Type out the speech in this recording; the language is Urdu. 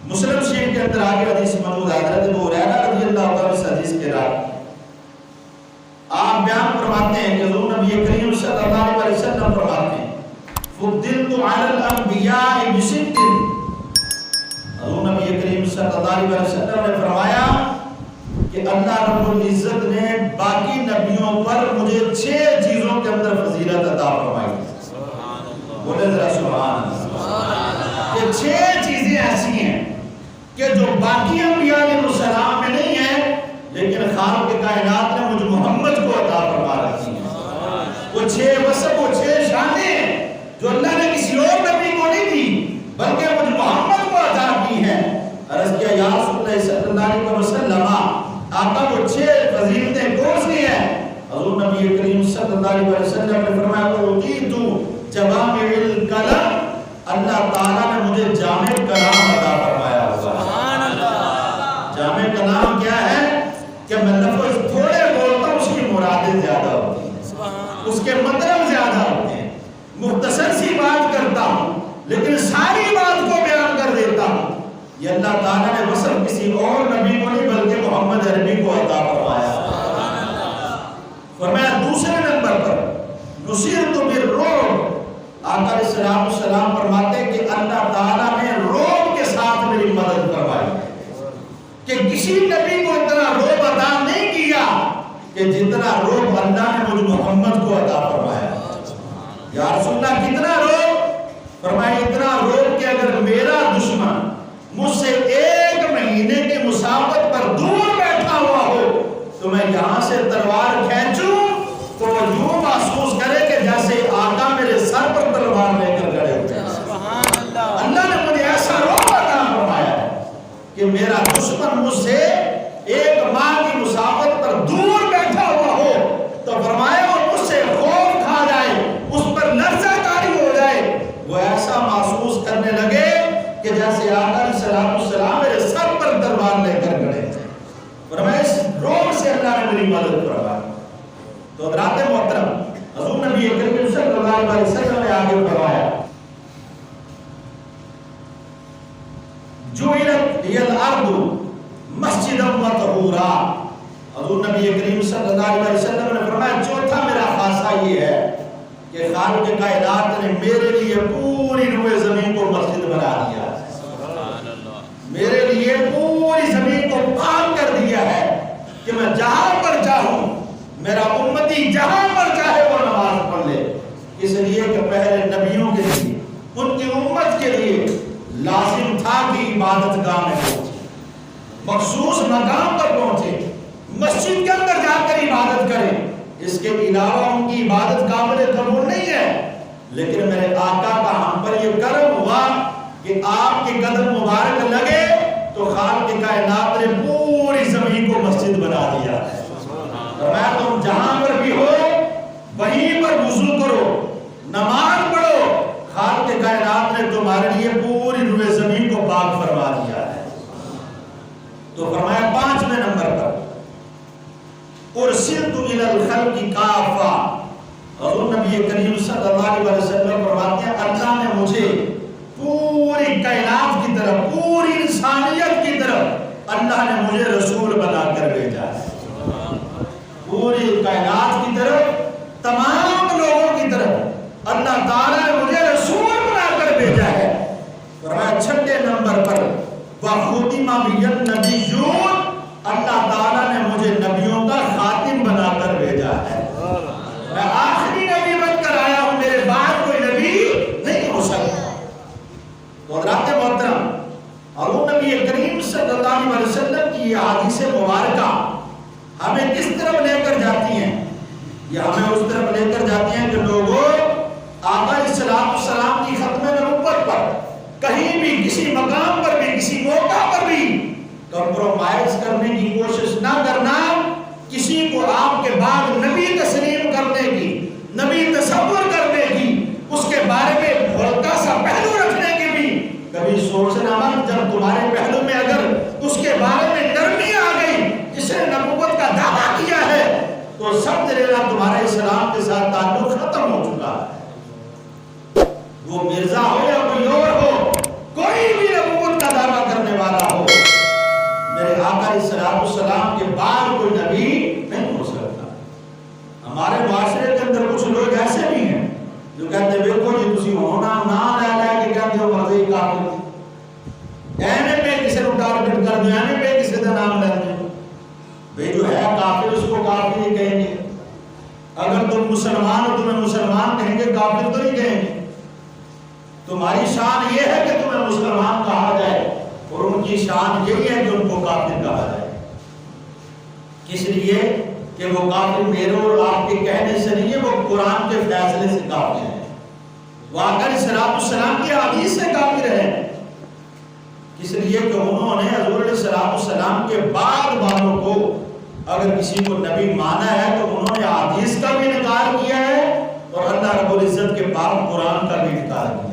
مسلم شریف کے اندر آگے حدیث موجود ہے، حضرت ابو ہریرہ رضی اللہ عنہ اس حدیث کے راوی آپ بیان فرماتے ہیں کہ حضور نبی کریم صلی اللہ علیہ وسلم فرماتے ہیں فضلت علی الانبیاء بست، حضور نبی کریم صلی اللہ علیہ وسلم نے فرمایا کہ اللہ رب العزت نے باقی نبیوں پر مجھے 6 چیزوں کے اندر فضیلت عطا فرمائی۔ بولے ذرا سبحان اللہ۔ یہ 6 چیزیں ایسی ہیں کہ جو باقی انبیاء علیہ السلام میں نہیں ہے، لیکن خالق کائنات نے مجھ محمد کو عطا فرما رکھی ہیں۔ وہ 6 وصف، وہ 6 شانیں ہیں جو اللہ نے کسی اور نبی کو نہیں دی بلکہ مجھ محمد کو عطا کی ہیں۔ عرض کیا یا رسول اللہ صلی اللہ علیہ وسلم، آقا وہ 6 فضیلتیں کون سی ہیں؟ حضور نبی کریم صلی اللہ علیہ وسلم نے فرمایا اوتیت جوامع الکلم، اللہ تعالیٰ نے مجھے جامع کلام عطا فرمایا۔ سبحان اللہ۔ جامع کلام کیا ہے؟ کہ میں لفظ تھوڑے بولتا ہوں، اس کی مرادیں زیادہ ہوتی ہیں، اس کے مطلب زیادہ ہوتے ہیں۔ مختصر سی بات کرتا ہوں لیکن ساری بات کو بیان کر دیتا ہوں۔ یہ اللہ تعالیٰ نے وصف کسی اور نبی کو نہیں بلکہ محمد عربی کو عطا فرمایا۔ فرمایا دوسرے نمبر پر نصرت بالرعب، آقا علیہ السلام فرماتے ہیں کہ اللہ تعالیٰ نے رعب کے ساتھ میری مدد کروائی، کہ کسی نبی کو اتنا رعب عطا نہیں کیا کہ جتنا رعب اللہ نے مجھ محمد کو عطا فرمایا۔ یا رسول اللہ کتنا رعب؟ فرمایا اتنا رعب کہ اگر میرا دشمن مجھ سے 1 مہینے کی مسافت پر دور بیٹھا ہوا ہو تو میں یہاں سے تلوار کھینچوں تو وہ یوں محسوس کرے کہ جیسے آقا میرے سر پر تلوار لے کر کھڑے ہوتے ہیں۔ سبحان اللہ۔ اللہ نے مجھے ایسا رعب عطا فرمایا ہے کہ میرا دشمن مجھ سے 1 ماہ کی مسافت پر دور بیٹھا ہوا ہو تو فرمایا وہ مجھ سے خوف کھا جائے، اس پر لرزہ طاری ہو جائے، وہ ایسا محسوس کرنے لگے کہ جیسے آقا علیہ السلام میرے سر پر تلوار لے کر کھڑے ہیں۔ فرمایا اس رعب سے اللہ نے میری مدد فرمائی۔ تو حضرات محترم، حضور نبی کریم صلی اللہ علیہ وسلم نے آگے فرمایا جعلت لی الارض مسجدا وطہورا، حضور نبی کریم صلی اللہ علیہ وسلم نے فرمایا چوتھا میرا خاصہ یہ ہے کہ خالق کائنات نے میرے لیے پوری روئے زمین کو مسجد بنا دیا ہے، میرے لیے پوری زمین کو پاک کر دیا ہے کہ میں جہاں پر چاہوں، میرا امتی جہاں پر چاہے وہ نماز پڑھ لے۔ اس لیے کہ پہلے نبیوں کے لیے، ان کی امت کے لیے لازم تھا کہ عبادت گاہ میں پہنچے، مخصوص مقام پر پہنچے، مسجد کے اندر جا کر عبادت کریں۔ اس کے علاوہ ان کی عبادت قابل قبول نہیں ہے، لیکن میرے آقا کا ہم پر یہ کرم ہوا کہ آپ کے قدم مبارک لگے تو خالق کائنات نے پوری زمین کو مسجد بنا دیا ہے۔ فرمایا تم جہاں پر بھی ہو وہیں پر وضو کرو، نماز پڑھو، خالق کائنات نے تمہارے لیے پوری روئے زمین کو پاک فرما دیا ہے۔ تو فرمایا 5ویں نمبر پر ارسلت الی الخلق کافہ، حضور نبی کریم صلی اللہ علیہ وسلم فرماتے ہیں اللہ نے مجھے پوری کائنات کی طرف، پوری انسانیت کی طرف اللہ نے مجھے رسول بنا کر بھیجا ہے۔ پوری کائنات کی طرف، تمام لوگوں کی طرف اللہ تعالیٰ نے مجھے رسول بنا کر بھیجا ہے۔ فرمایا 6 نمبر پر وَخُتِمَ بِيَ النَّبِيُّونَ، اللہ تعالیٰ نے مجھے نبیوں کا خاتم بنا کر بھیجا ہے۔ میں آخری نبی بن کر آیا ہوں، میرے بعد کوئی نبی نہیں ہو سکتا۔ تو حضرات محترم، حضور نبی کریم صلی اللہ علیہ وسلم کی یہ حدیث مبارکہ ہمیں کس طرف لے کر جاتی ہیں؟ یہ ہمیں اس طرف لے کر جاتی ہیں کہ لوگوں آقا علیہ السلام کی ختم نبوت پر کہیں بھی، کسی مقام پر بھی، کسی موقع پر بھی کمپرومائز کرنے کی کوشش نہ کرنا، کسی کو آپ کے بعد نبی تسلیم کرنے کی، نبی تصور کرنے کی، اس کے بارے میں ہلکا سا پہلو رکھنے کی بھی کبھی سوچنا مت۔ جب تمہارے پہلو میں اگر اس کے بارے میں نرمی آ گئی، جس نے نبوت کا دعویٰ کیا ہے، تو سب لینا تمہارے اسلام کے ساتھ تعلق ختم ہو چکا ہے۔ وہ مرزا ہو یا کوئی اور ہو، کوئی بھی نبوت کا دعویٰ کرنے والا کہنے پہ کسی کو ٹارگٹ کر دیانے پہ کسی کا نام لیتے ہیں بھئی جو ہے کافر اس کو کافر ہی کہیں گے. اگر تم مسلمان ہو تمہیں مسلمان کہیں گے کافر تو نہیں کہیں گے. تمہاری شان یہ ہے کہ تمہیں مسلمان کہا جائے اور ان کی شان یہی ہے کہ ان کو کافر کہا جائے. کس لیے کہ وہ کافر میرے اور آپ کے کہنے سے نہیں ہے, وہ قرآن کے فیصلے سے کافر ہیں, وہ آقا علیہ السلام کی حدیث سے کافر ہیں. اس لیے کہ انہوں نے حضور علیہ السلام کے بعد والوں کو اگر کسی کو نبی مانا ہے تو انہوں نے حدیث کا بھی انکار کیا ہے اور اللہ رب العزت کے پاک قرآن کا بھی انکار کیا.